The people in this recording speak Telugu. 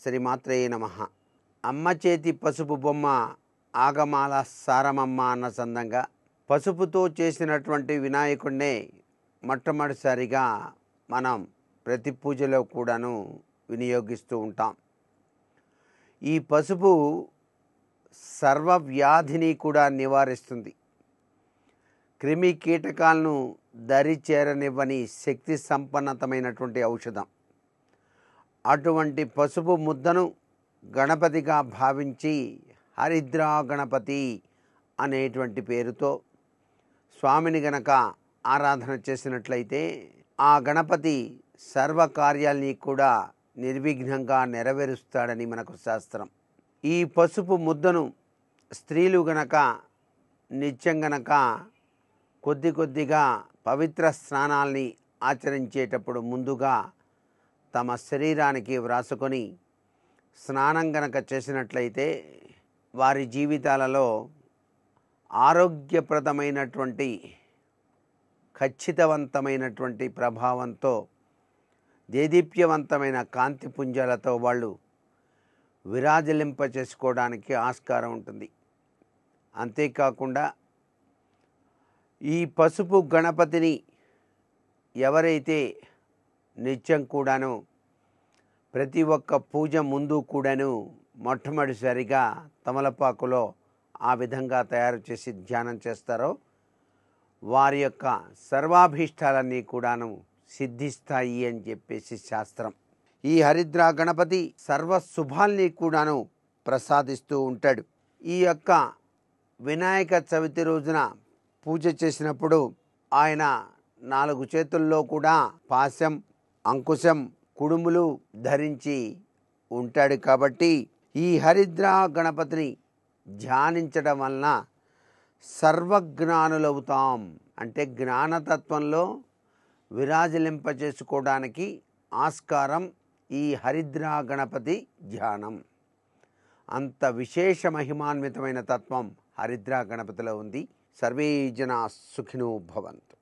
శ్రీమాత్రే నమః. అమ్మ చేతి పసుపు బొమ్మ ఆగమాల సారమమ్మ అన్న సందంగా పసుపుతో చేసినటువంటి వినాయకుడినే మొట్టమొదటిసారిగా మనం ప్రతి పూజలో కూడాను వినియోగిస్తూ ఉంటాం. ఈ పసుపు సర్వవ్యాధిని కూడా నివారిస్తుంది. క్రిమి కీటకాలను దరి చేరనివ్వని శక్తి సంపన్నతమైనటువంటి ఔషధం. అటువంటి పసుపు ముద్దను గణపతిగా భావించి హరిద్రా గణపతి అనేటువంటి పేరుతో స్వామిని గనక ఆరాధన చేసినట్లయితే ఆ గణపతి సర్వకార్యాల్ని కూడా నిర్విఘ్నంగా నెరవేరుస్తాడని మనకు శాస్త్రం. ఈ పసుపు ముద్దను స్త్రీలు గనక నిత్యం గనక కొద్దిగా పవిత్ర స్నానాల్ని ఆచరించేటప్పుడు ముందుగా తమ శరీరానికి వ్రాసుకొని స్నానం గనక చేసినట్లయితే వారి జీవితాలలో ఆరోగ్యప్రదమైనటువంటి ఖచ్చితవంతమైనటువంటి ప్రభావంతో దేదీప్యవంతమైన కాంతి పుంజాలతో వాళ్ళు విరాజిలింప చేసుకోవడానికి ఆస్కారం ఉంటుంది. అంతేకాకుండా ఈ పసుపు గణపతిని ఎవరైతే నిత్యం కూడాను ప్రతి ఒక్క పూజ ముందు కూడాను మొట్టమొదటిసారిగా తమలపాకులో ఆ విధంగా తయారు చేసి ధ్యానం చేస్తారో వారి యొక్క సర్వాభీష్టాలన్నీ కూడాను సిద్ధిస్తాయి అని చెప్పేసి శాస్త్రం. ఈ హరిద్రా గణపతి సర్వ శుభాల్ని కూడాను ప్రసాదిస్తూ ఉంటాడు. ఈ యొక్క వినాయక చవితి రోజున పూజ చేసినప్పుడు ఆయన 4 చేతుల్లో కూడా పాశం, అంకుశం, కుడుములు ధరించి ఉంటాడు. కాబట్టి ఈ హరిద్రా గణపతిని ధ్యానించడం వలన సర్వజ్ఞానులవుతాం. అంటే జ్ఞానతత్వంలో విరాజిలింప చేసుకోవడానికి ఆస్కారం ఈ హరిద్రా గణపతి ధ్యానం. అంత విశేష మహిమాన్వితమైన తత్వం హరిద్రా గణపతిలో ఉంది. సర్వే జనా సుఖినో భవంతు.